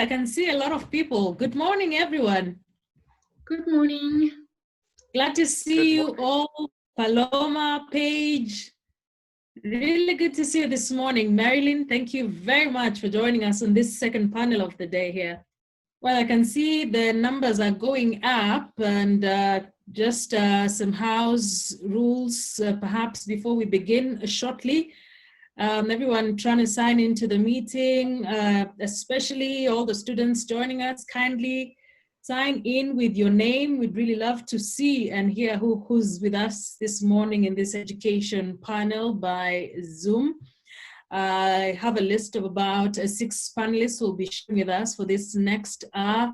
can see a lot of people. Good morning, everyone. Good morning. Glad to see you all. Paloma, Paige. Really good to see you this morning. Marilyn, thank you very much for joining us on this second panel of the day here. Well, I can see the numbers are going up, and just some house rules perhaps before we begin shortly. Everyone trying to sign into the meeting, especially all the students joining us, kindly sign in with your name. We'd really love to see and hear who's with us this morning in this education panel by Zoom. I have a list of about 6 panelists who will be sharing with us for this next hour,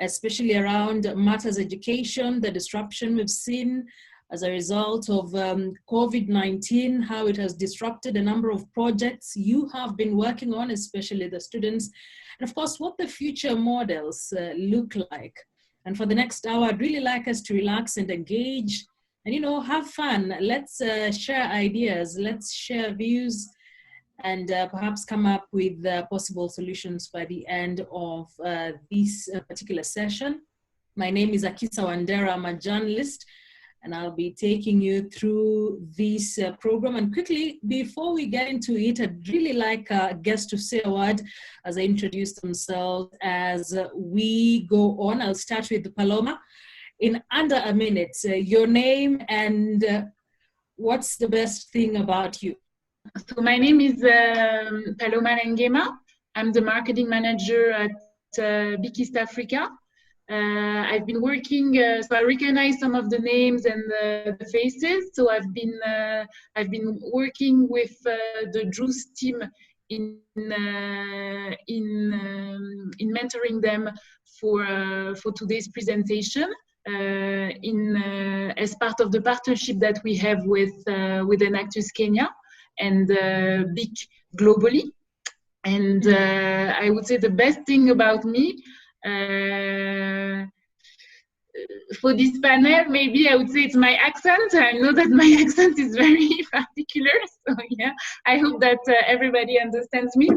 especially around matters education, the disruption we've seen as a result of COVID-19, how it has disrupted a number of projects you have been working on, especially the students, and of course, what the future models look like. And for the next hour, I'd really like us to relax and engage and, have fun. Let's share ideas, let's share views, and perhaps come up with possible solutions by the end of this particular session. My name is Akisa Wandera. I'm a journalist, and I'll be taking you through this program. And quickly, before we get into it, I'd really like guests to say a word as they introduce themselves as we go on. I'll start with Paloma. In under a minute, your name and what's the best thing about you? So my name is Paloma Lengema. I'm the marketing manager at Big East Africa. I've been working, so I recognize some of the names and the faces. So I've been working with the JUICE team in mentoring them for today's presentation. As part of the partnership that we have with Enactus Kenya and BIC globally. And I would say the best thing about me for this panel, maybe I would say it's my accent. I know that my accent is very particular, so yeah, I hope that everybody understands me.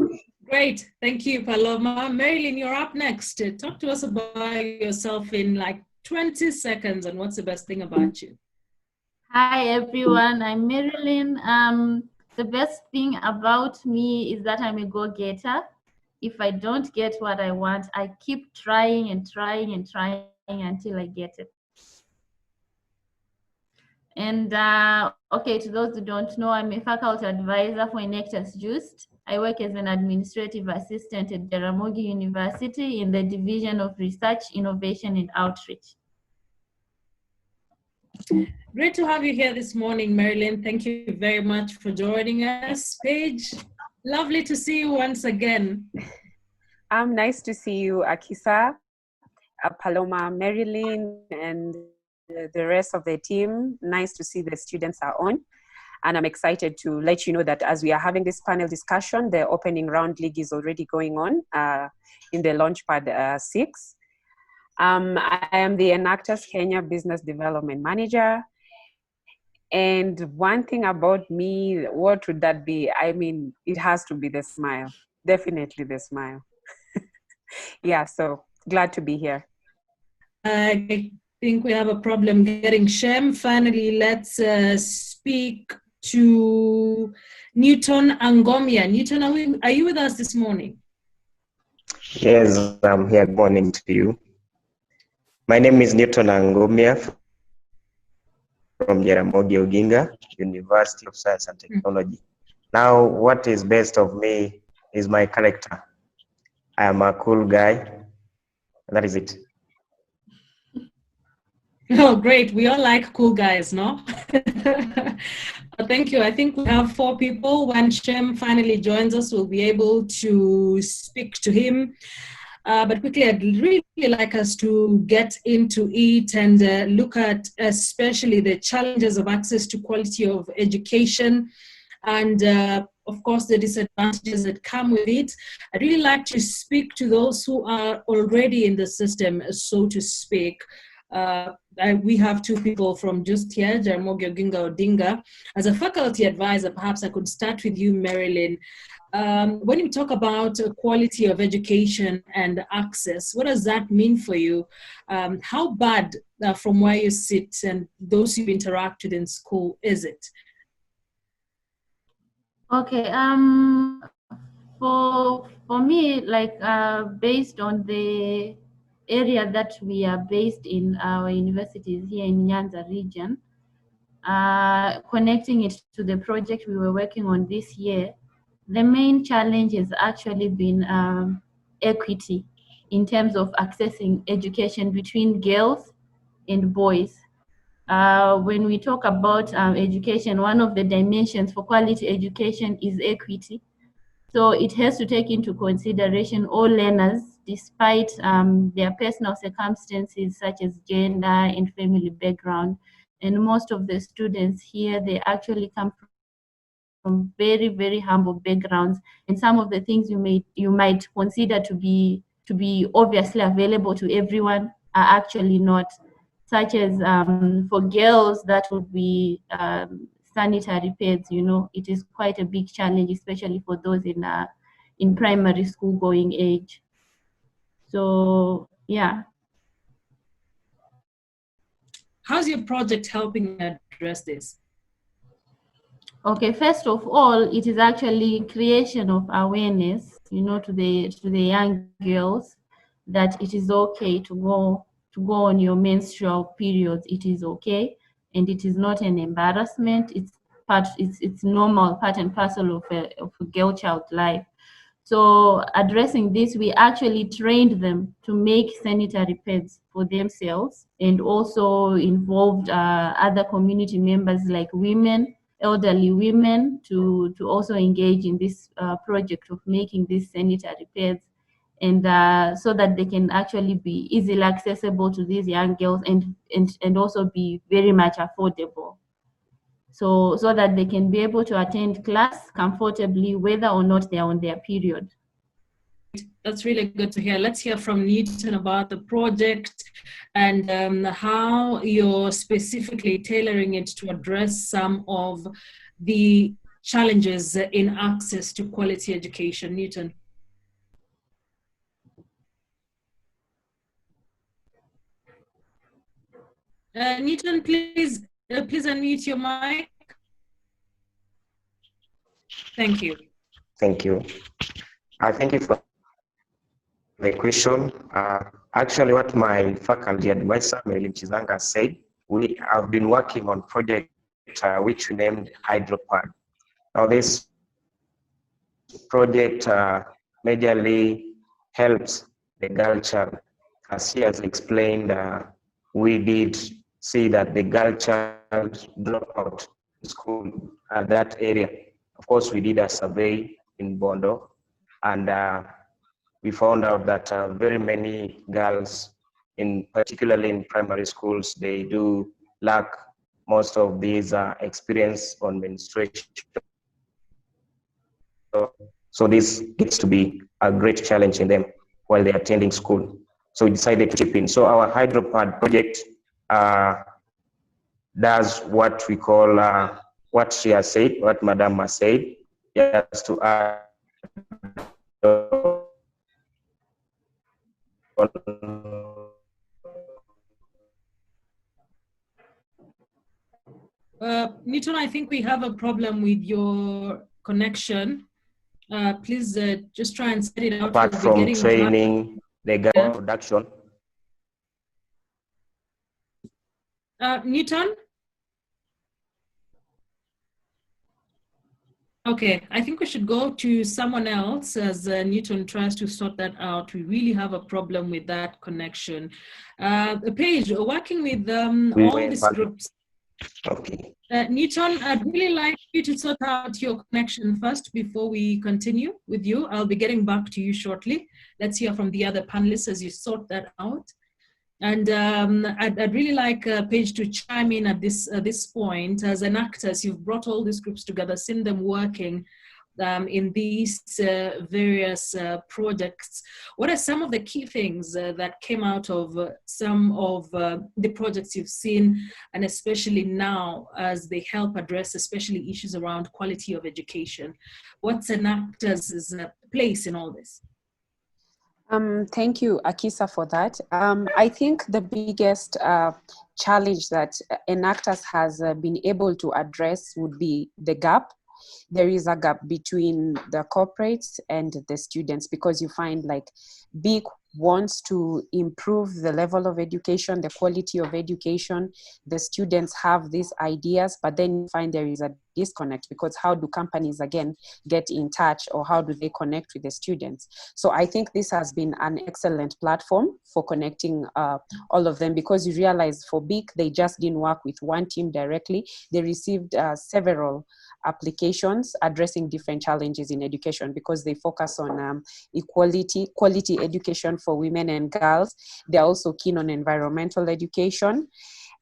Great, thank you, Paloma. Marilyn, you're up next. Talk to us about yourself in like 20 seconds and what's the best thing about you. Hi, everyone. I'm Marilyn. The best thing about me is that I'm a go-getter. If I don't get what I want, I keep trying and trying and trying until I get it. And okay, to those who don't know, I'm a faculty advisor for Enactus JUICE. I work as an administrative assistant at Jaramogi University in the Division of Research, Innovation, and Outreach. Great to have you here this morning, Marilyn. Thank you very much for joining us. Paige, lovely to see you once again. Nice to see you, Akisa, Paloma, Marilyn, and the rest of the team. Nice to see the students are on. And I'm excited to let you know that as we are having this panel discussion, the opening round league is already going on in the Launchpad 6. I am the Enactus Kenya Business Development Manager. And one thing about me, what would that be? I mean, it has to be the smile. Definitely the smile. Yeah, so glad to be here. I think we have a problem getting Shem. Finally, let's speak to Newton Angomia. Newton, are you with us this morning? Yes, I'm here. Good morning to you. My name is Newton Angomia from Jaramogi Oginga University of Science and Technology. Now, what is best of me is my character. I am a cool guy. That is it. Oh, great. We all like cool guys, no? Thank you. I think we have 4 people. When Shem finally joins us, we'll be able to speak to him. But quickly, I'd really like us to get into it and look at especially the challenges of access to quality of education and, of course, the disadvantages that come with it. I'd really like to speak to those who are already in the system, so to speak. We have two people from just here, Jaramogi Oginga Odinga. As a faculty advisor, perhaps I could start with you, Marilyn. When you talk about quality of education and access, what does that mean for you? How bad, from where you sit and those you interact with in school, is it? Okay. For me, like based on the area that we are based in, our universities here in Nyanza region, connecting it to the project we were working on this year, the main challenge has actually been equity in terms of accessing education between girls and boys. When we talk about education, one of the dimensions for quality education is equity. So it has to take into consideration all learners, despite their personal circumstances such as gender and family background. And most of the students here, they actually come from very, very humble backgrounds. And some of the things you might consider to be obviously available to everyone are actually not, such as for girls, that would be sanitary pads. You know, it is quite a big challenge, especially for those in primary school going age. So yeah. How's your project helping address this? Okay, first of all, it is actually creation of awareness, you know, to the young girls, that it is okay to go on your menstrual periods. It is okay, and it is not an embarrassment. It's normal, part and parcel of a girl child life. So addressing this, we actually trained them to make sanitary pads for themselves, and also involved other community members like women, elderly women, to also engage in this project of making these sanitary pads, and so that they can actually be easily accessible to these young girls, and also be very much affordable. So that they can be able to attend class comfortably, whether or not they're on their period. That's really good to hear. Let's hear from Newton about the project and how you're specifically tailoring it to address some of the challenges in access to quality education. Newton. Newton, please unmute your mic. Thank you. Thank you. Thank you for the question. Actually, what my faculty advisor, Melin Chizanga, said, we have been working on project which we named HydroPad. Now, this project majorly helps the girl child. As he has explained, we did see that the girl child dropped out of school at that area. Of course, we did a survey in Bondo, and we found out that very many girls, particularly in primary schools, they do lack most of these experience on menstruation. So this gets to be a great challenge in them while they're attending school. So we decided to chip in. So our HydroPad project does what we call, what she has said, what Madam has said, just to add Newton, I think we have a problem with your connection. Please just try and set it out. Apart from training, the girl production. Newton? Okay, I think we should go to someone else as Newton tries to sort that out. We really have a problem with that connection. Paige, working with all these groups. Okay. Newton, I'd really like you to sort out your connection first before we continue with you. I'll be getting back to you shortly. Let's hear from the other panelists as you sort that out. And I'd really like Paige to chime in at this point. As Enactus, you've brought all these groups together, seen them working. in these various projects. What are some of the key things that came out of some of the projects you've seen, and especially now as they help address especially issues around quality of education? What's Enactus' place in all this? Thank you, Akisa, for that. I think the biggest challenge that Enactus has been able to address would be the gap. There is a gap between the corporates and the students, because you find like big wants to improve the level of education, the quality of education. The students have these ideas, but then you find there is a disconnect, because how do companies again get in touch, or how do they connect with the students? So I think this has been an excellent platform for connecting all of them, because you realize for big, they just didn't work with one team directly. They received several applications addressing different challenges in education, because they focus on quality education for women and girls. They're also keen on environmental education,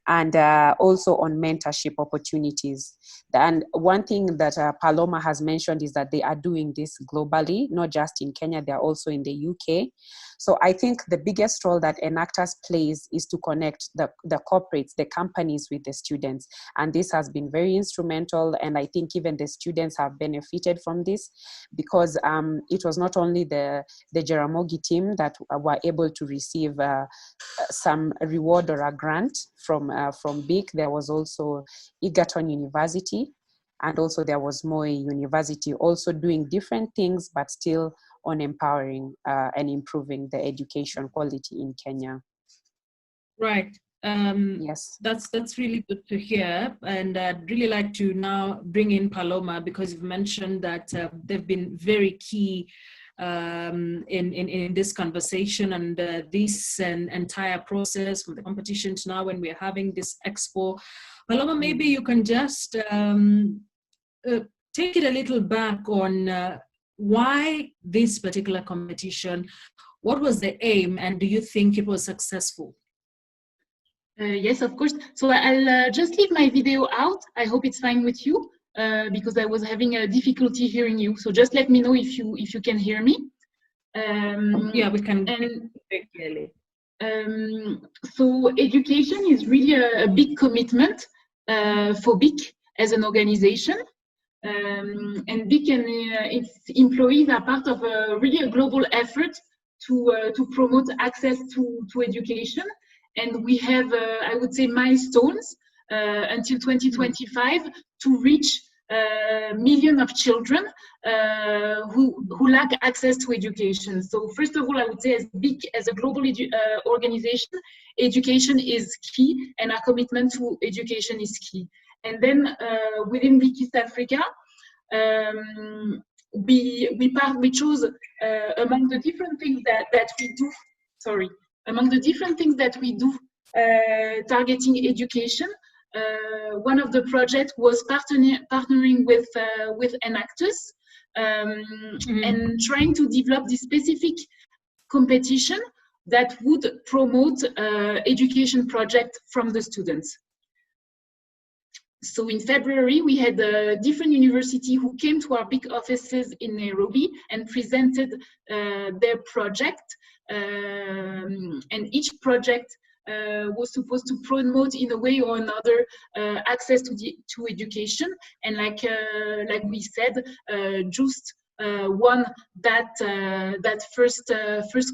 and also on mentorship opportunities. And one thing that Paloma has mentioned is that they are doing this globally, not just in Kenya, they're also in the UK. So I think the biggest role that Enactus plays is to connect the corporates, the companies with the students. And this has been very instrumental, and I think even the students have benefited from this, because it was not only the Jaramogi team that were able to receive some reward or a grant from BIC. There was also Egerton University, and also there was Moi University, also doing different things, but still on empowering and improving the education quality in Kenya. Right. Yes. That's really good to hear. And I'd really like to now bring in Paloma, because you've mentioned that they've been very key in this conversation, and this entire process from the competition to now when we're having this expo. Paloma, maybe you can just take it a little back on why this particular competition. What was the aim, and do you think it was successful? Yes, of course. So I'll just leave my video out. I hope it's fine with you, because I was having a difficulty hearing you. So just let me know if you can hear me. Yeah, we can very clearly. So education is really a big commitment for BIC as an organization. And BIC and its employees are part of a global effort to promote access to education. And we have, I would say, milestones until 2025 to reach millions of children who lack access to education. So first of all, I would say as BIC, as a global organization, education is key, and our commitment to education is key. And then within BIC East Africa, we chose among the different things that we do. Among the different things that we do targeting education, one of the projects was partnering with Enactus and trying to develop this specific competition that would promote education project from the students. So in February, we had a different university who came to our BIC offices in Nairobi and presented their project. And each project was supposed to promote in a way or another access to education. And like we said, just won that first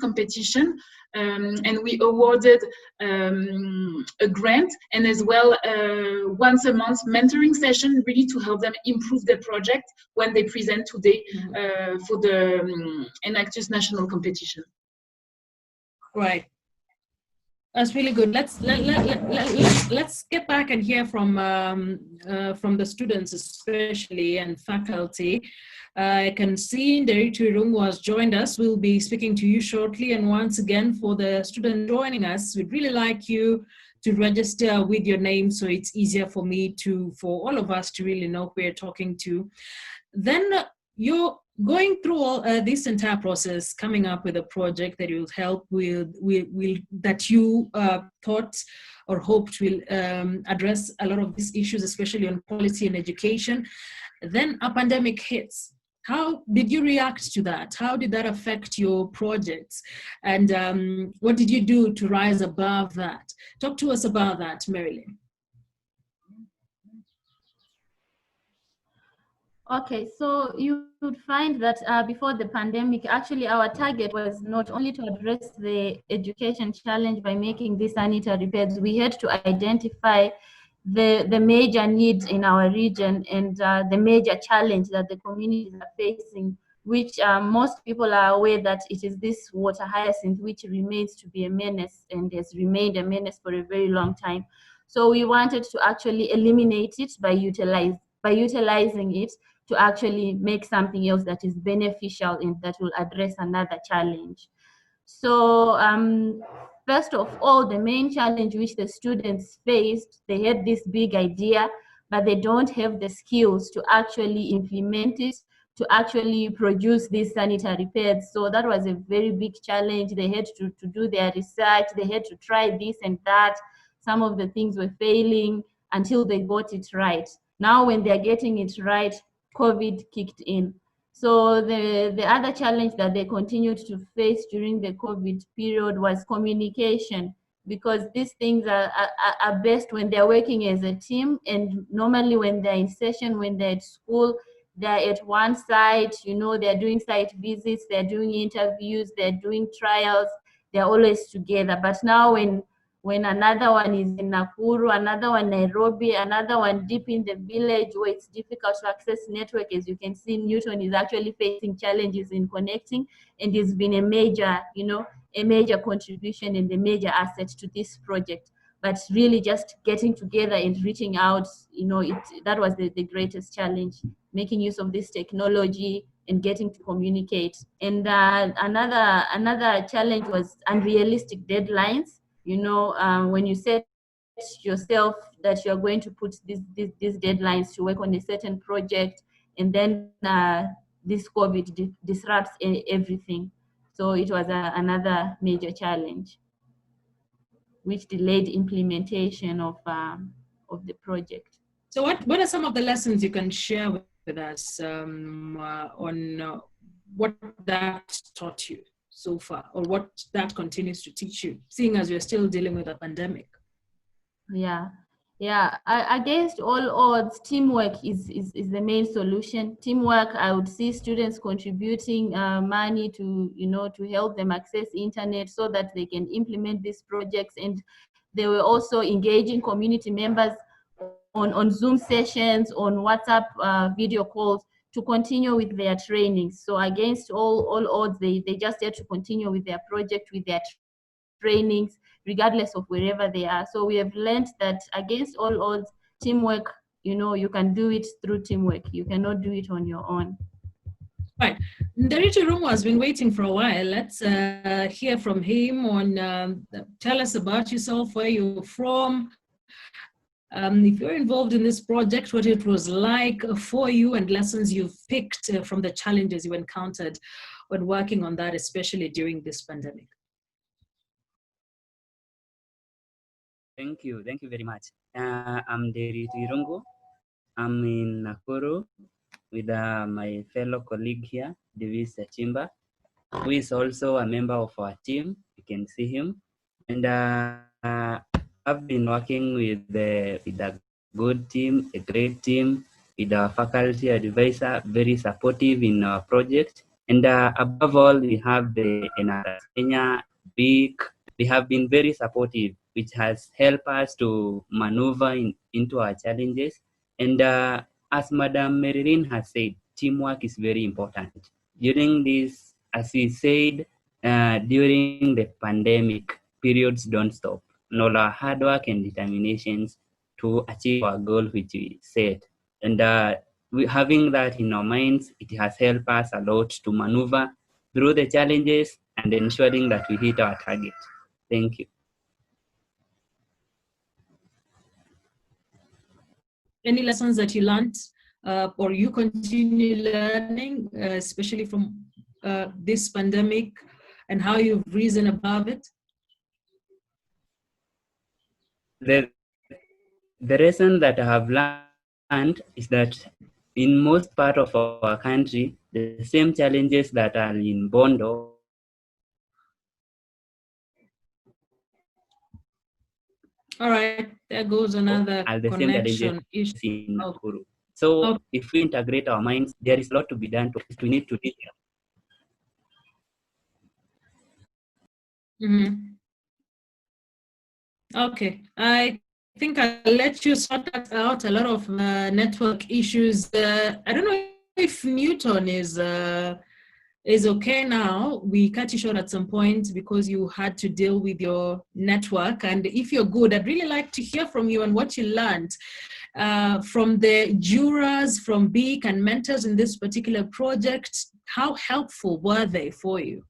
competition, and we awarded a grant, and as well once a month mentoring session, really to help them improve their project when they present today for the Enactus national competition. Right. That's really good. Let's get back and hear from the students, especially, and faculty. I can see Nderitu Irungu has joined us. We'll be speaking to you shortly. And once again, for the student joining us, we'd really like you to register with your name, so it's easier for for all of us to really know who we're talking to. Then you're going through all this entire process, coming up with a project that will help that you thought or hoped will address a lot of these issues, especially on quality and education. Then a pandemic hits. How did you react to that? How did that affect your projects? And what did you do to rise above that? Talk to us about that, Marilyn. Okay, so you would find that before the pandemic, actually our target was not only to address the education challenge by making these sanitary pads, we had to identify the major needs in our region and the major challenge that the communities are facing, which most people are aware that it is this water hyacinth, which remains to be a menace and has remained a menace for a very long time. So we wanted to actually eliminate it by utilizing it to actually make something else that is beneficial and that will address another challenge. So first of all, the main challenge which the students faced, they had this big idea, but they don't have the skills to actually implement it, to actually produce these sanitary pads. So that was a very big challenge. They had to do their research, they had to try this and that. Some of the things were failing until they got it right. Now when they're getting it right, COVID kicked in. So the other challenge that they continued to face during the COVID period was communication, because these things are best when they're working as a team, and normally when they're in session, when they're at school, they're at one site, you know, they're doing site visits, they're doing interviews, they're doing trials, they're always together. But now when another one is in Nakuru, another one Nairobi, another one deep in the village where it's difficult to access network. As you can see, Newton is actually facing challenges in connecting, and it's been a major, a major contribution and a major asset to this project. But really just getting together and reaching out, that was the greatest challenge, making use of this technology and getting to communicate. And another challenge was unrealistic deadlines. When you set yourself that you're going to put these deadlines to work on a certain project, and then this COVID disrupts everything. So it was another major challenge, which delayed implementation of the project. So what are some of the lessons you can share with us on what that taught you so far, or what that continues to teach you, seeing as we're still dealing with a pandemic? Yeah. Against all odds, teamwork is the main solution. Teamwork, I would see students contributing money to help them access internet so that they can implement these projects. And they were also engaging community members on Zoom sessions, on WhatsApp video calls, to continue with their trainings. So against all odds, they just had to continue with their project, with their trainings, regardless of wherever they are. So we have learned that against all odds, teamwork, you can do it through teamwork. You cannot do it on your own. Right. Nderitu Rumo has been waiting for a while. Let's hear from him on, tell us about yourself, where you're from, if you're involved in this project, what it was like for you, and lessons you've picked from the challenges you encountered when working on that, especially during this pandemic. Thank you very much. I'm Nderitu Irungu. I'm in Nakuru with my fellow colleague here, Davis Chimba, who is also a member of our team. You can see him. And I've been working with a good team, a great team, with our faculty advisor, very supportive in our project. And above all, we have the Enactus Kenya, big. They have been very supportive, which has helped us to maneuver into our challenges. And as Madam Marilyn has said, teamwork is very important. During this, as we said, during the pandemic, periods don't stop. All our hard work and determinations to achieve our goal which we set. And having that in our minds, it has helped us a lot to maneuver through the challenges and ensuring that we hit our target. Thank you. Any lessons that you learned or you continue learning, especially from this pandemic, and how you've risen above it? The lesson that I have learned is that in most part of our country, the same challenges that are in Bondo. All right, there goes another Are the same connection challenges issue. in Nakuru. So Okay. if we integrate our minds, there is a lot to be done. We need to reach here. Okay, I think I'll let you sort that out. A lot of network issues. I don't know if Newton is okay now. We cut you short at some point because you had to deal with your network. And if you're good, I'd really like to hear from you and what you learned from the jurors, from BEAC and mentors in this particular project. How helpful were they for you?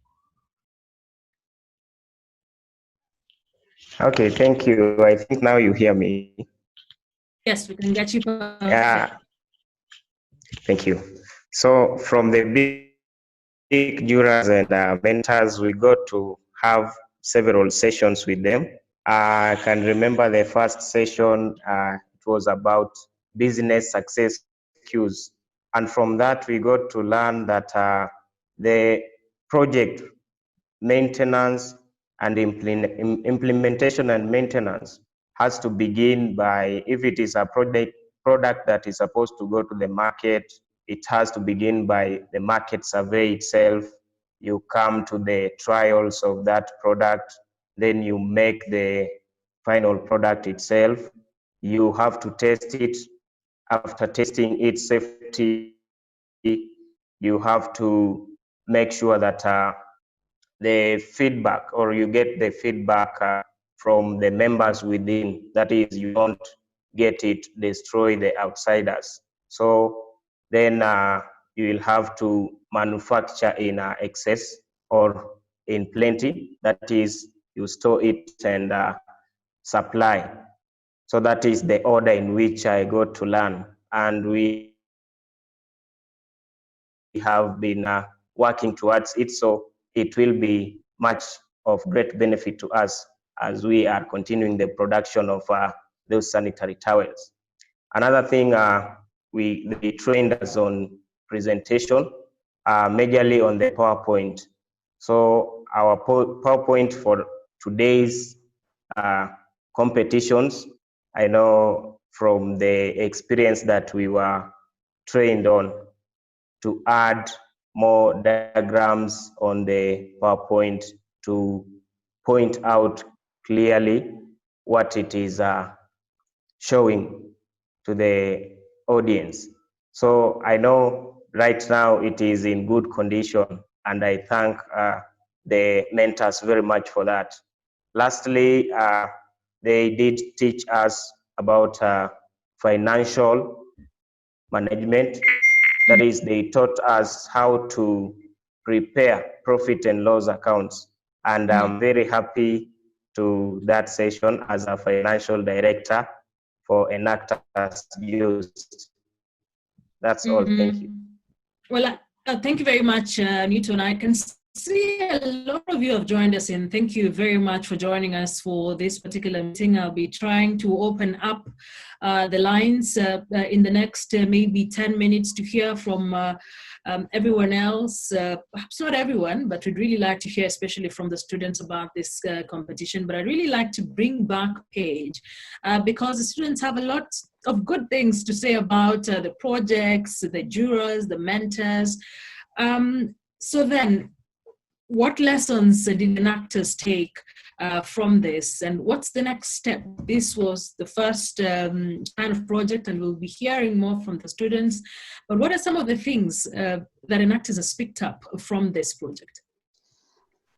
Okay, thank you. I think now you hear me. Yes, we can get you perfect. Yeah, thank you. So from the big jurors and mentors, we got to have several sessions with them. I can remember the first session, it was about business success cues. And from that, we got to learn that the project maintenance and implementation and maintenance has to begin by, if it is a product that is supposed to go to the market, it has to begin by the market survey itself. You come to the trials of that product, then you make the final product itself. You have to test it. After testing its safety, you have to make sure that the feedback, or you get the feedback from the members within. That is, you don't get it destroy the outsiders. So then you will have to manufacture in excess or in plenty. That is, you store it and supply. So that is the order in which I got to learn. And we have been working towards it. So it will be much of great benefit to us as we are continuing the production of those sanitary towels. Another thing, they trained us on presentation, majorly on the PowerPoint. So our PowerPoint for today's competitions, I know from the experience that we were trained on, to add more diagrams on the PowerPoint to point out clearly what it is showing to the audience. So I know right now it is in good condition, and I thank the mentors very much for that. Lastly, they did teach us about financial management. That is, they taught us how to prepare profit and loss accounts. And I'm very happy to that session as a financial director for Enactus used. That's all. Thank you. Well, thank you very much, Newton. I can see a lot of you have joined us in. Thank you very much for joining us for this particular meeting. I'll be trying to open up the lines in the next maybe 10 minutes to hear from everyone else, perhaps not everyone, but we'd really like to hear, especially from the students, about this competition. But I'd really like to bring back Paige because the students have a lot of good things to say about the projects, the jurors, the mentors. So then, what lessons did Enactus take from this, and what's the next step? This was the first kind of project, and we'll be hearing more from the students. But what are some of the things that Enactus has picked up from this project?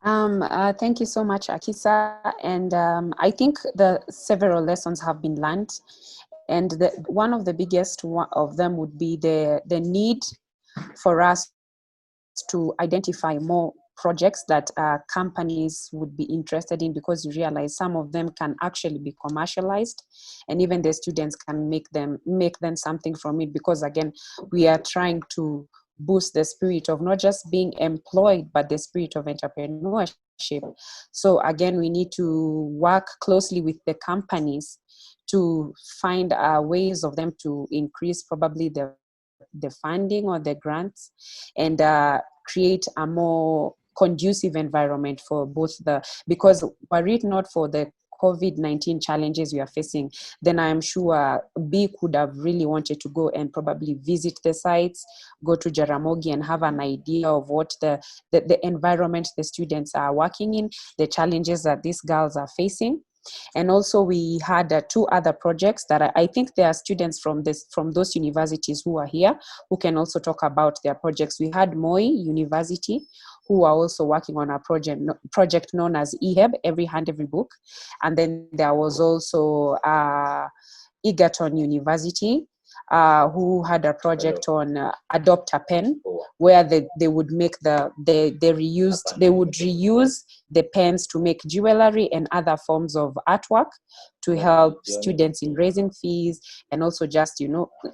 Thank you so much, Akisa. And I think the several lessons have been learned. And one of the biggest of them would be the need for us to identify more projects that companies would be interested in, because you realize some of them can actually be commercialized, and even the students can make them something from it, because again, we are trying to boost the spirit of not just being employed, but the spirit of entrepreneurship. So again, we need to work closely with the companies to find ways of them to increase probably the the funding or the grants, and create a more conducive environment for both because were it not for the COVID-19 challenges we are facing, then I'm sure B could have really wanted to go and probably visit the sites, go to Jaramogi and have an idea of what the environment the students are working in, the challenges that these girls are facing. And also we had 2 other projects that I think there are students from those universities who are here who can also talk about their projects. We had Moi University, who are also working on a project known as EHEB, Every Hand, Every Book. And then there was also Egerton University, who had a project on Adopt a Pen, where they would make they would reuse the pens to make jewelry and other forms of artwork to help students in raising fees and also just,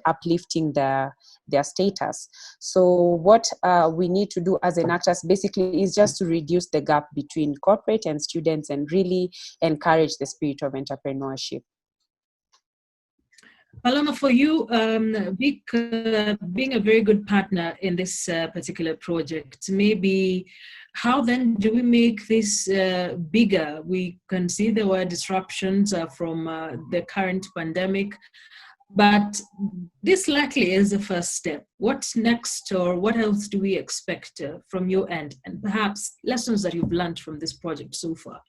uplifting their status. So what we need to do as Enactus basically is just to reduce the gap between corporate and students and really encourage the spirit of entrepreneurship. Paloma, for you, being a very good partner in this particular project, maybe how then do we make this bigger? We can see there were disruptions from the current pandemic, but this likely is the first step. What's next, or what else do we expect from your end, and perhaps lessons that you've learned from this project so far?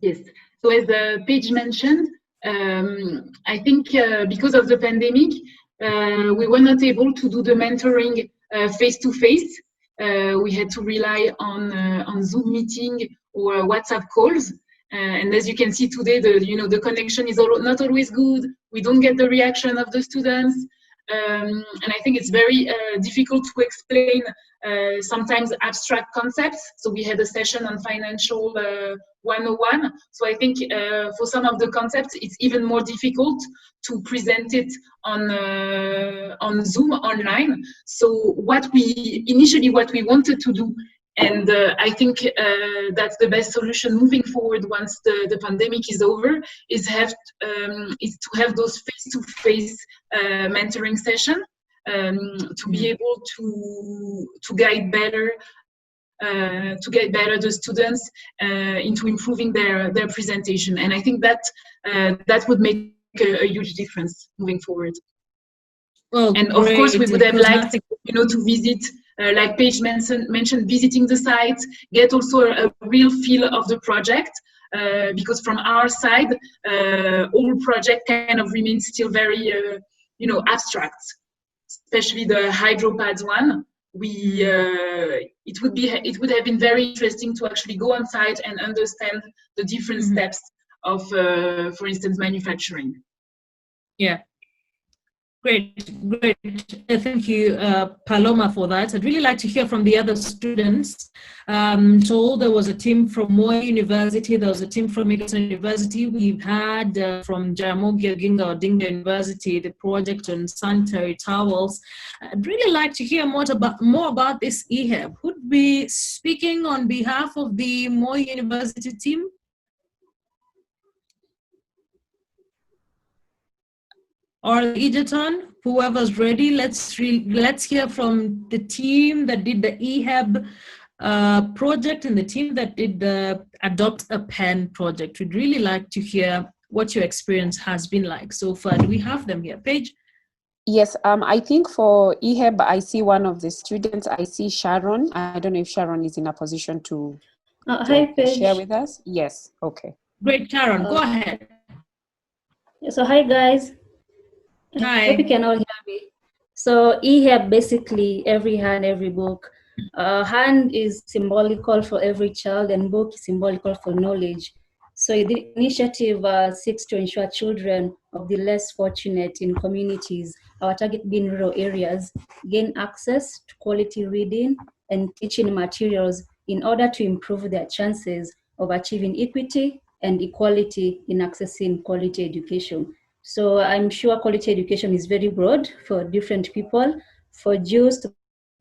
Yes, so as Paige mentioned, I think because of the pandemic, we were not able to do the mentoring face-to-face. We had to rely on Zoom meeting or WhatsApp calls. And as you can see today, the connection is not always good. We don't get the reaction of the students. And I think it's very difficult to explain sometimes abstract concepts. So we had a session on financial 101. So I think for some of the concepts, it's even more difficult to present it on Zoom online. So what we wanted to do, and I think that's the best solution moving forward once the pandemic is over, is to have those face-to-face mentoring session to be able to guide better the students into improving their presentation. And I think that would make a huge difference moving forward. Well, and of course, we would have liked to visit, like Paige mentioned, visiting the site, get also a real feel of the project, because from our side, all project kind of remains still very, abstract, especially the hydropads one. It would have been very interesting to actually go on site and understand the different steps of, for instance, manufacturing. Yeah. Great. Thank you, Paloma, for that. I'd really like to hear from the other students. So there was a team from Moi University, there was a team from Egerton University. We've had from Jaramogi Oginga Odinga University, the project on sanitary towels. I'd really like to hear more about this EHEB. Who'd be speaking on behalf of the Moi University team? Or Egerton, whoever's ready, let's hear from the team that did the EHEB project and the team that did the Adopt a Pen project. We'd really like to hear what your experience has been like so far. Do we have them here? Paige? Yes, I think for EHEB, I see one of the students. I see Sharon. I don't know if Sharon is in a position to share with us. Yes, okay. Great, Sharon, go ahead. So hi, guys. Hi. I hope you can all hear me. So EHEB, basically every hand, every book. Hand is symbolical for every child and book is symbolical for knowledge. So the initiative seeks to ensure children of the less fortunate in communities, our target being rural areas, gain access to quality reading and teaching materials in order to improve their chances of achieving equity and equality in accessing quality education. So I'm sure quality education is very broad for different people. For Jews,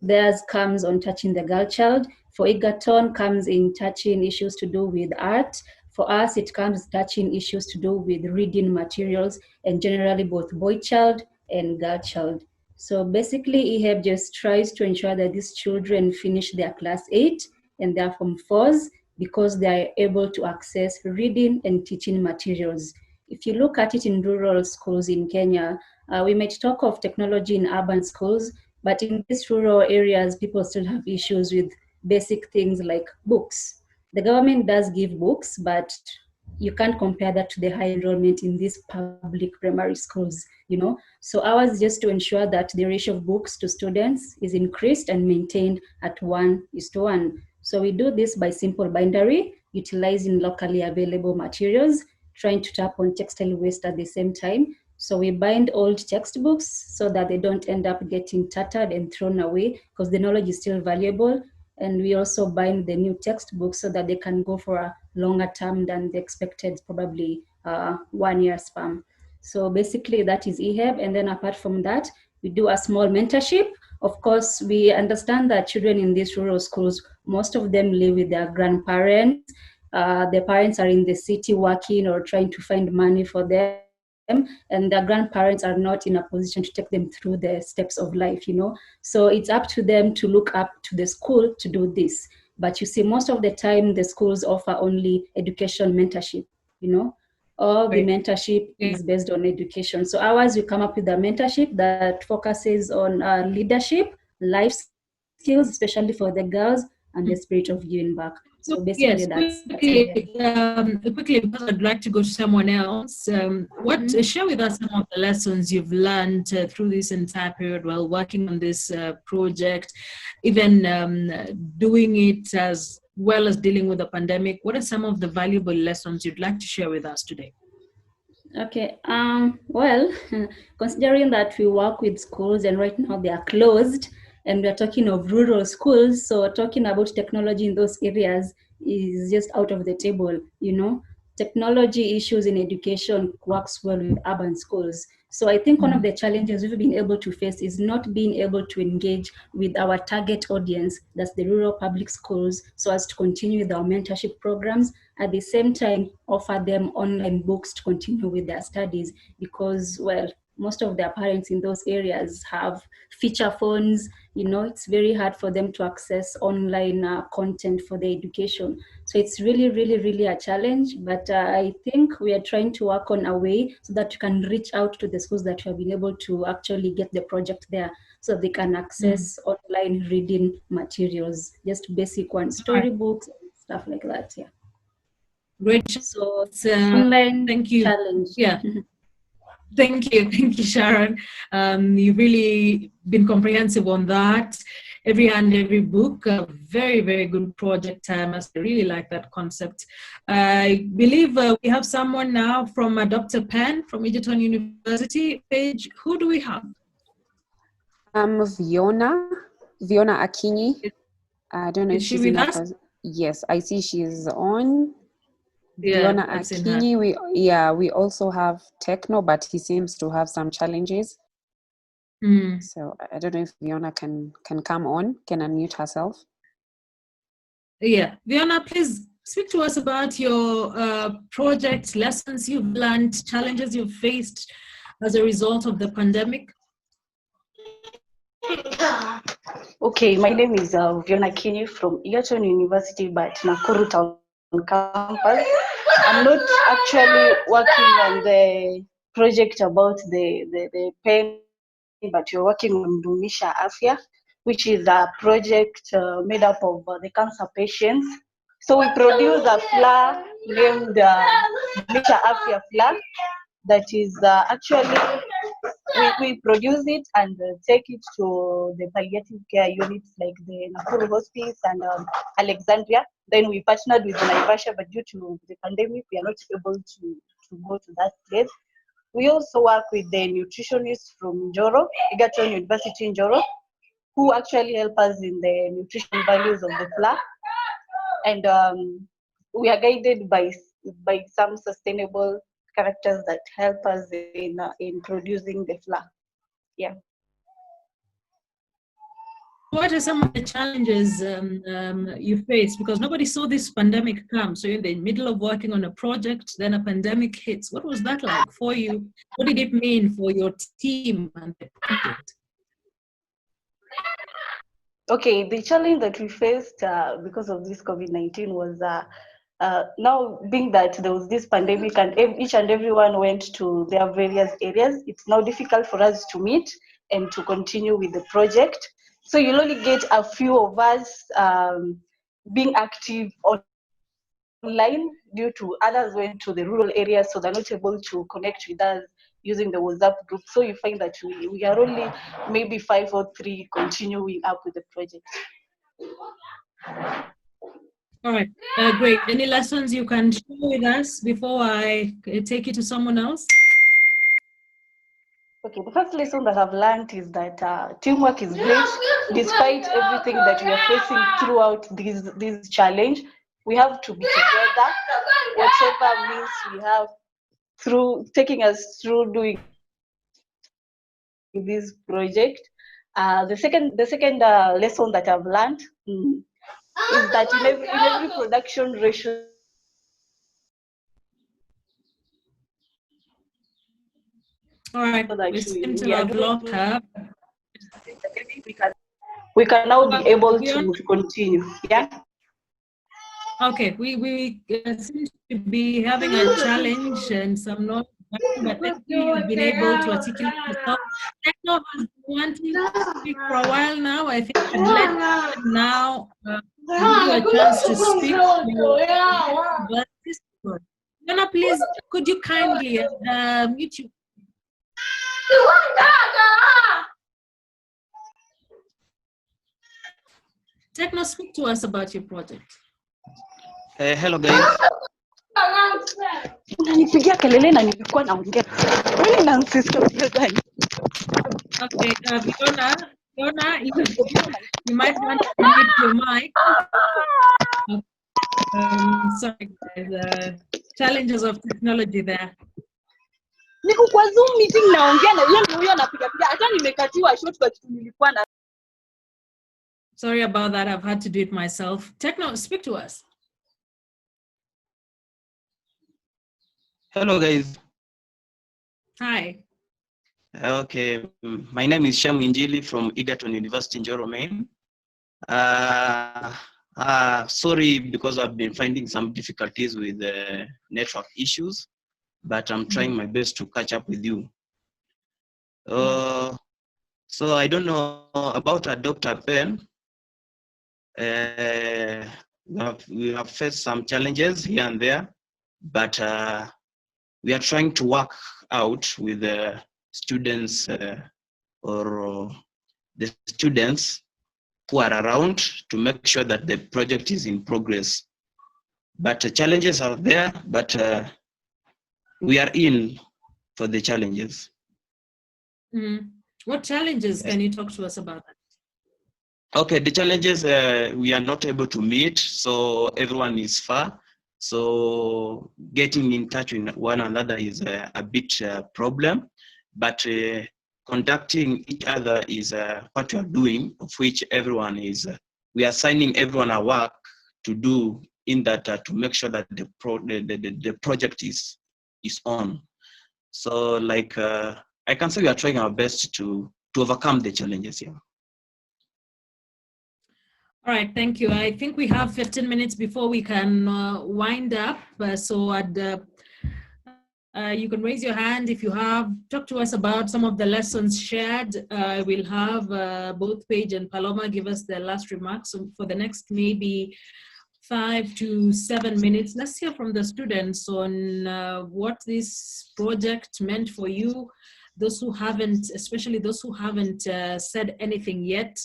theirs comes on touching the girl child. For Egerton, comes in touching issues to do with art. For us, it comes touching issues to do with reading materials and generally both boy child and girl child. So basically, EHEB just tries to ensure that these children finish their class 8 and their Form 4s because they are able to access reading and teaching materials. If you look at it in rural schools in Kenya, we might talk of technology in urban schools, but in these rural areas, people still have issues with basic things like books. The government does give books, but you can't compare that to the high enrollment in these public primary schools, So ours is just to ensure that the ratio of books to students is increased and maintained at 1:1. So we do this by simple bindery, utilizing locally available materials, trying to tap on textile waste at the same time. So we bind old textbooks so that they don't end up getting tattered and thrown away because the knowledge is still valuable. And we also bind the new textbooks so that they can go for a longer term than the expected, probably 1 year span. So basically that is EHEB. And then apart from that, we do a small mentorship. Of course, we understand that children in these rural schools, most of them live with their grandparents. Their parents are in the city working or trying to find money for them, and their grandparents are not in a position to take them through the steps of life, So it's up to them to look up to the school to do this. But you see, most of the time, the schools offer only education mentorship, All the mentorship is based on education. So ours, we come up with a mentorship that focuses on leadership, life skills, especially for the girls, and the spirit of giving back. So basically, yes, that's quickly, because I'd like to go to someone else. Share with us some of the lessons you've learned through this entire period while working on this project, even doing it as well as dealing with the pandemic. What are some of the valuable lessons you'd like to share with us today? Okay. Well, considering that we work with schools and right now they are closed, and we're talking of rural schools, so talking about technology in those areas is just out of the table, Technology issues in education works well with urban schools. So I think one of the challenges we've been able to face is not being able to engage with our target audience, that's the rural public schools, so as to continue with our mentorship programs, at the same time offer them online books to continue with their studies because, well, most of their parents in those areas have feature phones. It's very hard for them to access online content for their education. So it's really, really, really a challenge. But I think we are trying to work on a way so that you can reach out to the schools that have been able to actually get the project there so they can access online reading materials, just basic storybooks, stuff like that. Yeah. Great. So online thank you. Challenge. Yeah. Thank you, Sharon. You've really been comprehensive on that. Every hand, every book, a very, very good project. I really like that concept. I believe we have someone now from Dr. Penn from Egerton University. Paige, who do we have? Viona Akinyi. I don't know if she's in us. Yes, I see she's on. Viona Akinyi. We also have Techno, but he seems to have some challenges. So I don't know if Viona can come on, can unmute herself. Yeah, Viona, please speak to us about your project, lessons you've learned, challenges you've faced as a result of the pandemic. Okay, my name is Viona Akinyi from Egerton University, but Nakuru Town campus. I'm not actually working on the project about the pain, but we're working on Dumisha Afya, which is a project made up of the cancer patients. So we produce a flour named Dumisha Afya flour that is actually, we produce it and take it to the palliative care units like the Nakuru Hospice and Alexandria. Then we partnered with Naivasha, but due to the pandemic, we are not able to go to that place. We also work with the nutritionists from Njoro, Egerton University in Njoro, who actually help us in the nutrition values of the flour. And we are guided by some sustainable characters that help us in producing the flour. Yeah. What are some of the challenges you face? Because nobody saw this pandemic come. So you're in the middle of working on a project, then a pandemic hits. What was that like for you? What did it mean for your team and the project? Okay, the challenge that we faced because of this COVID-19 was now being that there was this pandemic and each and everyone went to their various areas, it's now difficult for us to meet and to continue with the project. So you'll only get a few of us being active online due to others went to the rural areas, so they're not able to connect with us using the WhatsApp group. So you find that we are only maybe 5 or 3 continuing up with the project. All right, great. Any lessons you can share with us before I take you to someone else? Okay, the first lesson that I've learned is that teamwork is great. Despite everything that we are facing throughout this challenge, we have to be together, whatever means we have through taking us through doing this project. The second lesson that I've learned is that in every production ratio All right, that we seem to we are have locked her. we can now be able to continue. Yeah. Okay, we seem to be having a challenge and some noise, but thank you. You've been able to articulate yourself. Techno has been wanting to speak for a while now. I think I'd let now give you a chance to speak. Fiona, please, could you kindly mute you? Techno, speak to us about your project. Hello guys. Unanipigia kelele na nilikuwa naongea. Wewe na msisitizo gani? Okay, Fiona, you might want to mute your mic. Sorry guys, challenges of technology there. Niko kwa Zoom meeting naongea na yeye huyo anapiga piga. Hata nimekatiwa short kwa kitu nilikuwa na. Sorry about that. I've had to do it myself. Techno, speak to us. Hello guys. Hi. Okay, my name is Sham Injili from Egerton University in Njoro. Sorry because I've been finding some difficulties with the network issues, but I'm trying my best to catch up with you. So I don't know about Dr. Pen. We have faced some challenges here and there, but we are trying to work out with the students or the students who are around to make sure that the project is in progress. But the challenges are there, but we are in for the challenges. What challenges can you talk to us about? Okay, the challenges, we are not able to meet, so everyone is far. So getting in touch with one another is a bit problem, but conducting each other is what we are doing, of which everyone is, we are assigning everyone a work to do in that to make sure that the project is on. So like, I can say we are trying our best to overcome the challenges here. All right, thank you. I think we have 15 minutes before we can wind up. So you can raise your hand if you have. Talk to us about some of the lessons shared. We'll have both Paige and Paloma give us their last remarks for the next maybe 5 to 7 minutes. Let's hear from the students on what this project meant for you. Those who haven't, especially those who haven't said anything yet.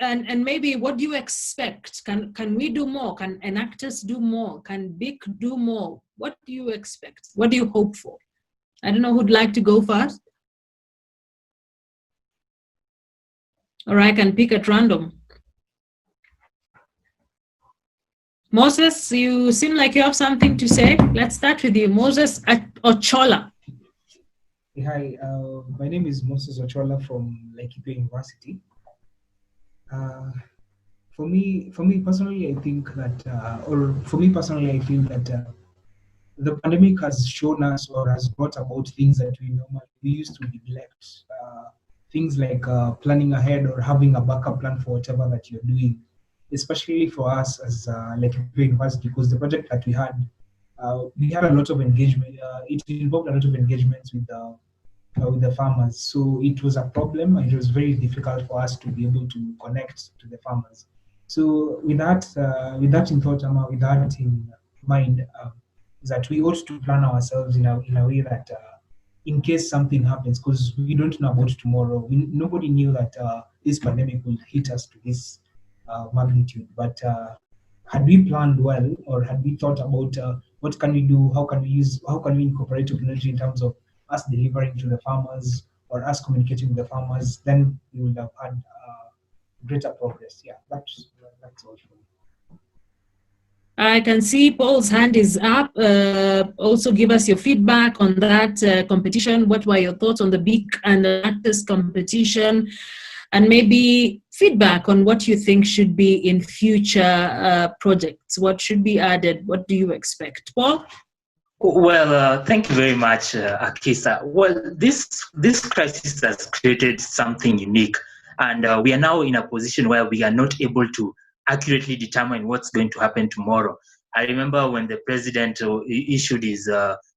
And maybe what do you expect? Can we do more? Can Enactus do more? Can BIC do more? What do you expect? What do you hope for? I don't know who'd like to go first. Or I can pick at random. Moses, you seem like you have something to say. Let's start with you. Moses Ochola. Hi, my name is Moses Ochola from Laikipia University. For me personally, I think that, I feel that the pandemic has shown us or has brought about things that we used to neglect. things like planning ahead or having a backup plan for whatever that you're doing, especially for us as like a university, because the project that we had a lot of engagement. It involved a lot of engagements with the farmers. So it was a problem. It was very difficult for us to be able to connect to the farmers. So with that in thought, with that in mind, is that we ought to plan ourselves in a way that in case something happens, because we don't know about tomorrow. Nobody knew that this pandemic will hit us to this magnitude. But had we planned well, or had we thought about what can we do, how can we incorporate technology in terms of us delivering to the farmers or us communicating with the farmers, then we would have had greater progress. Yeah, that's all for me. I can see Paul's hand is up. Also give us your feedback on that competition. What were your thoughts on the BEAC and the Enactus competition? And maybe feedback on what you think should be in future projects. What should be added? What do you expect? Paul? Well, thank you very much, Akisa. Well, this crisis has created something unique, and we are now in a position where we are not able to accurately determine what's going to happen tomorrow. I remember when the president issued his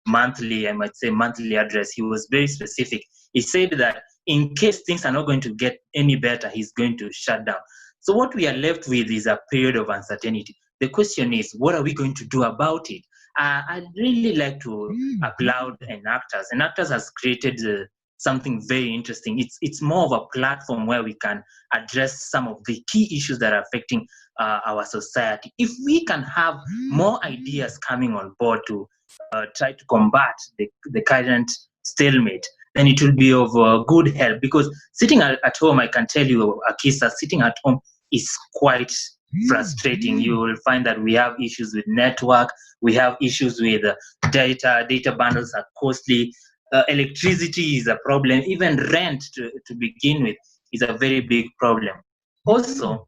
monthly address, he was very specific. He said that in case things are not going to get any better, he's going to shut down. So what we are left with is a period of uncertainty. The question is, what are we going to do about it? I'd really like to applaud Enactus. Enactus has created something very interesting. It's more of a platform where we can address some of the key issues that are affecting our society. If we can have more ideas coming on board to try to combat the current stalemate, then it will be of good help. Because sitting at home, I can tell you, Akisa, sitting at home is quite frustrating. You will find that we have issues with network, we have issues with data bundles are costly, electricity is a problem, even rent to begin with is a very big problem. Also,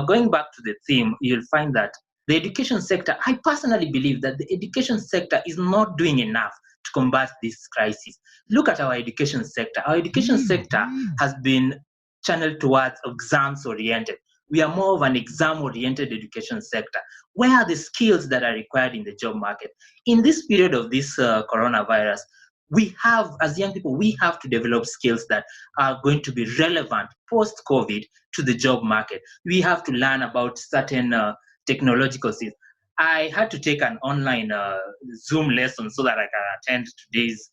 going back to the theme, you'll find that the education sector, I personally believe that the education sector is not doing enough to combat this crisis. Look at our education sector. Our education sector has been channeled towards exams oriented. We are more of an exam-oriented education sector. Where are the skills that are required in the job market? In this period of this coronavirus, we have, as young people, we have to develop skills that are going to be relevant post-COVID to the job market. We have to learn about certain technological skills. I had to take an online Zoom lesson so that I can attend today's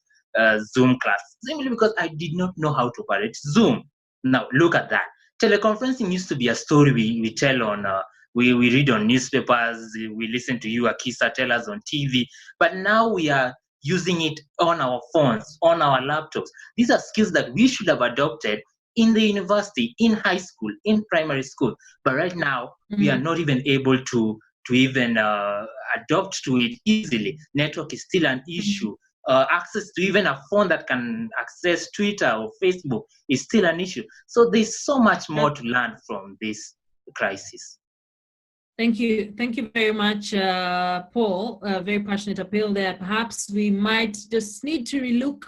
Zoom class, simply because I did not know how to operate Zoom. Now, look at that. Teleconferencing used to be a story we tell on, we read on newspapers, we listen to you, Akisa, tell us on TV, but now we are using it on our phones, on our laptops. These are skills that we should have adopted in the university, in high school, in primary school. But right now, we are not even able to even adopt to it easily. Network is still an issue. Access to even a phone that can access Twitter or Facebook is still an issue. So there's so much more to learn from this crisis. Thank you. Thank you very much, Paul. Very passionate appeal there. Perhaps we might just need to relook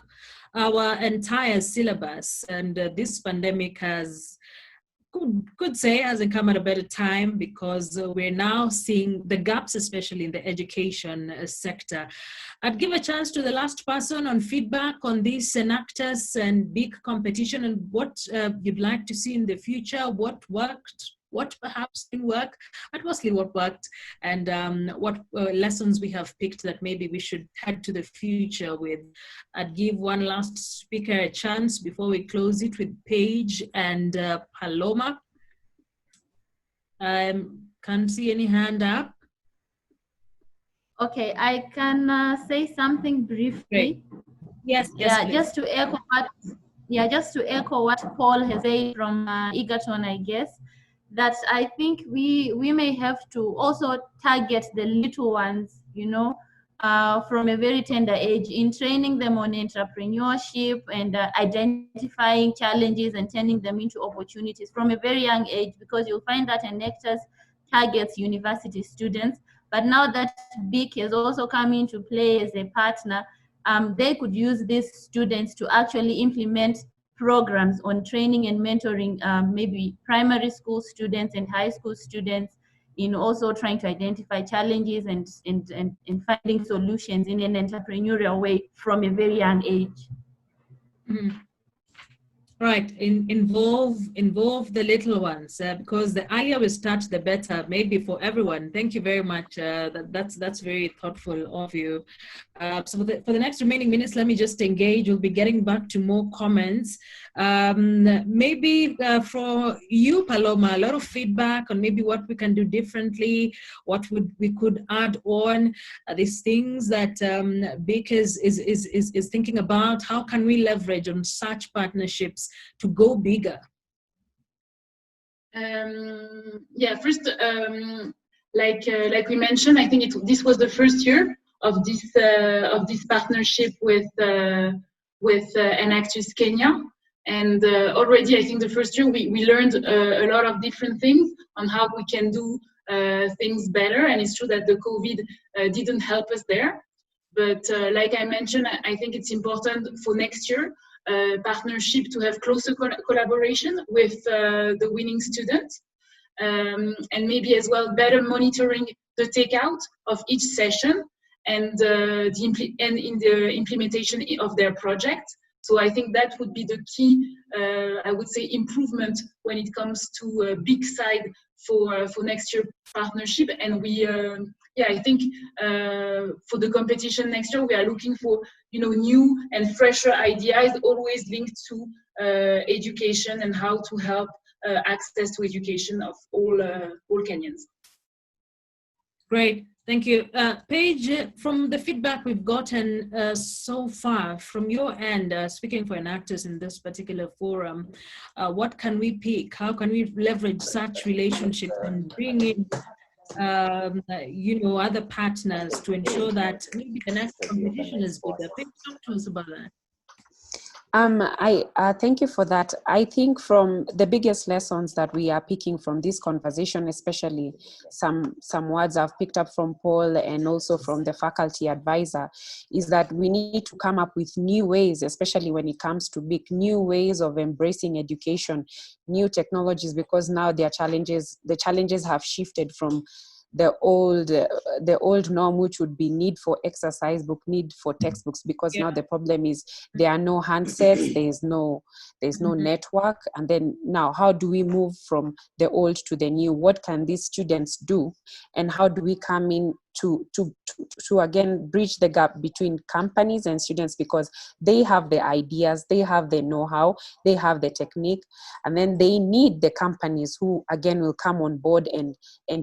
our entire syllabus. And this pandemic has, could say, hasn't come at a better time, because we're now seeing the gaps, especially in the education sector. I'd give a chance to the last person on feedback on this Enactus and BEAC competition, and what you'd like to see in the future, what worked, what perhaps didn't work, but mostly what worked, and what lessons we have picked that maybe we should head to the future with. I'd give one last speaker a chance before we close it with Paige and Paloma. Can't see any hand up. Okay, I can say something briefly. Great. Yes. Just to echo what Paul has said from Egerton, I guess, that I think we may have to also target the little ones, from a very tender age, in training them on entrepreneurship and identifying challenges and turning them into opportunities from a very young age, because you'll find that Enactus targets university students. But now that BEAC has also come into play as a partner, they could use these students to actually implement programs on training and mentoring maybe primary school students and high school students in also trying to identify challenges and finding solutions in an entrepreneurial way from a very young age. Right, involve the little ones because the earlier we start, the better. Maybe for everyone. Thank you very much. That's very thoughtful of you. So for the next remaining minutes, let me just engage. We'll be getting back to more comments. Maybe for you, Paloma, a lot of feedback on maybe what we can do differently, what we could add on, these things that BIC is thinking about. How can we leverage on such partnerships to go bigger? Yeah, first, like we mentioned, I think this was the first year of this partnership with Enactus Kenya, and already I think the first year we learned a lot of different things on how we can do things better, and it's true that the COVID didn't help us there, but like I mentioned, I think it's important for next year partnership to have closer collaboration with the winning students, and maybe as well better monitoring the takeout of each session and in the implementation of their project. So I think that would be the key, I would say, improvement when it comes to a big side for next year partnership. And we, yeah, I think for the competition next year, we are looking for, you know, new and fresher ideas, always linked to education and how to help access to education of all Kenyans. Great, thank you. Paige, from the feedback we've gotten so far, from your end, speaking for Enactus in this particular forum, what can we pick? How can we leverage such relationships and bring in you know, other partners to ensure that maybe the next competition is bigger? Paige, talk to us about that. Thank you for that. I think from the biggest lessons that we are picking from this conversation, especially some words I've picked up from Paul and also from the faculty advisor, is that we need to come up with new ways, especially when it comes to big new ways of embracing education, new technologies, because now the challenges have shifted from the old norm, which would be need for exercise book, need for textbooks, because now the problem is there are no handsets, there's no network. And then now, how do we move from the old to the new? What can these students do, and how do we come in to again bridge the gap between companies and students, because they have the ideas, they have the know-how, they have the technique, and then they need the companies who again will come on board and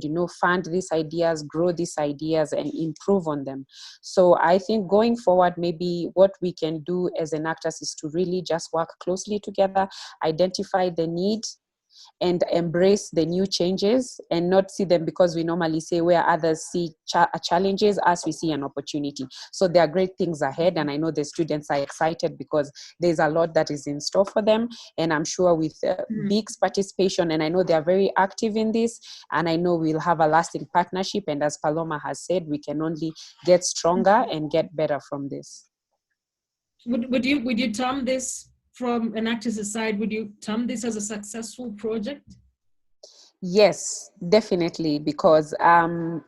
you know, fund these ideas, grow these ideas, and improve on them. So I think going forward, maybe what we can do as Enactus is to really just work closely together, identify the need, and embrace the new changes, and not see them, because we normally say where others see challenges, as we see an opportunity. So there are great things ahead, and I know the students are excited because there's a lot that is in store for them, and I'm sure with BIC's participation, and I know they are very active in this, and I know we'll have a lasting partnership, and as Paloma has said, we can only get stronger and get better from this. Would you term this, from Enactus' side, would you term this as a successful project? Yes, definitely, because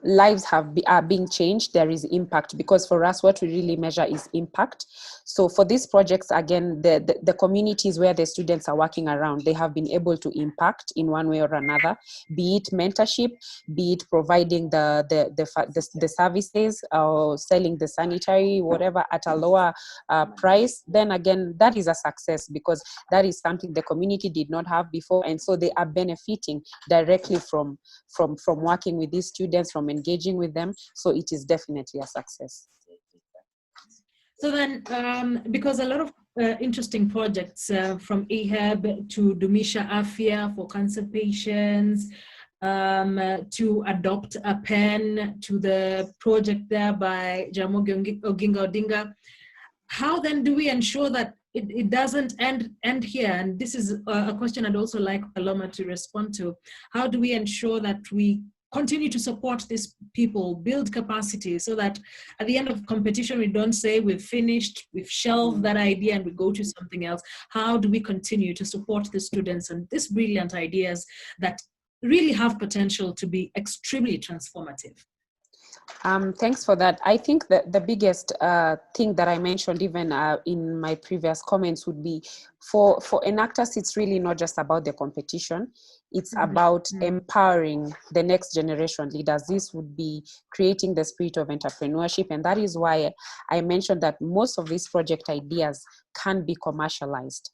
lives are being changed. There is impact, because for us, what we really measure is impact. So for these projects, again, the communities where the students are working around, they have been able to impact in one way or another, be it mentorship, be it providing the services, or selling the sanitary, whatever, at a lower price. Then again, that is a success, because that is something the community did not have before, and so they are benefiting directly from working with these students, from engaging with them. So it is definitely a success. So then, because a lot of interesting projects from EHAB to Dumisha Afya for cancer patients, to adopt a pen, to the project there by Jaramogi Oginga Odinga, how then do we ensure that it doesn't end here? And this is a question I'd also like Paloma to respond to. How do we ensure that we continue to support these people, build capacity, so that at the end of competition, we don't say we've finished, we've shelved that idea and we go to something else. How do we continue to support the students and these brilliant ideas that really have potential to be extremely transformative? Thanks for that. I think that the biggest thing that I mentioned even in my previous comments would be for Enactus, it's really not just about the competition. It's about empowering the next generation leaders. This would be creating the spirit of entrepreneurship. And that is why I mentioned that most of these project ideas can be commercialized.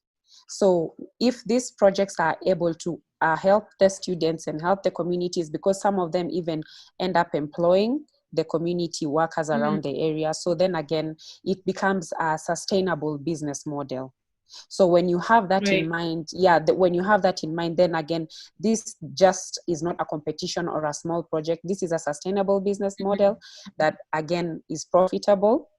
So if these projects are able to help the students and help the communities, because some of them even end up employing the community workers around the area. So then again, it becomes a sustainable business model. So when you have that in mind, when you have that in mind, then again, this just is not a competition or a small project. This is a sustainable business model that again is profitable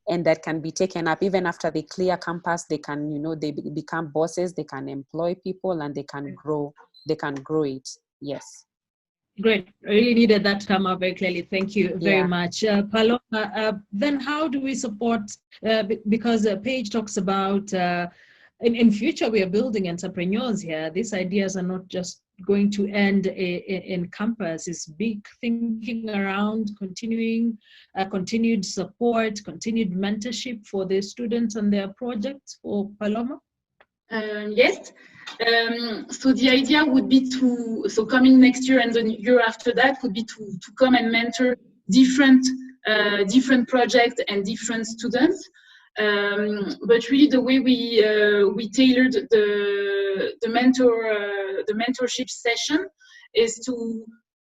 and that can be taken up even after they clear campus. They can, they become bosses, they can employ people, and they can grow it. Yes. Great. I really needed that to come out very clearly. Thank you very much. Paloma, then how do we support, because Paige talks about in future we are building entrepreneurs here. These ideas are not just going to end in campus. It's big thinking around continued support, continued mentorship for the students and their projects. For Paloma? Yes. So the idea would be so coming next year and the year after that would be to come and mentor different projects and different students. But really the way we tailored the mentorship session is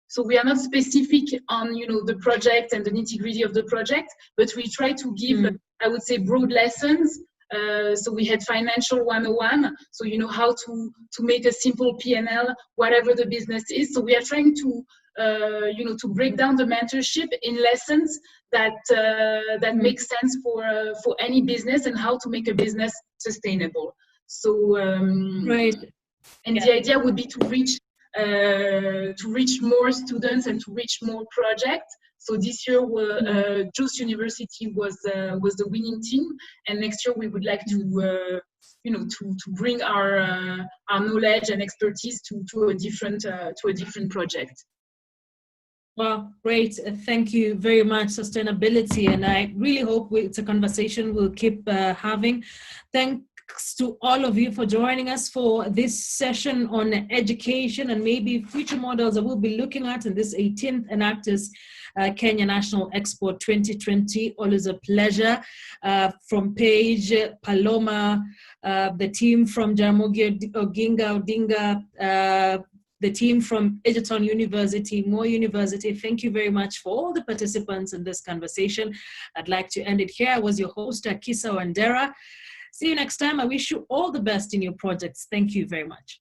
so we are not specific on the project and the nitty-gritty of the project, but we try to give I would say broad lessons. So we had financial 101, so how to make a simple P&L, whatever the business is. So we are trying to to break down the mentorship in lessons that make sense for any business and how to make a business sustainable. So and the idea would be to reach more students and to reach more projects. So this year, JUS University was the winning team, and next year we would like to to bring our knowledge and expertise to a different project. Well, great. Thank you very much, sustainability. And I really hope it's a conversation we'll keep having. Thanks to all of you for joining us for this session on education and maybe future models that we'll be looking at in this 18th Enactus Kenya National Expo 2020. Always a pleasure. From Paige, Paloma, the team from Jaramogi Oginga Odinga, the team from Egerton University, Moore University, thank you very much for all the participants in this conversation. I'd like to end it here. I was your host, Akisa Wandera. See you next time. I wish you all the best in your projects. Thank you very much.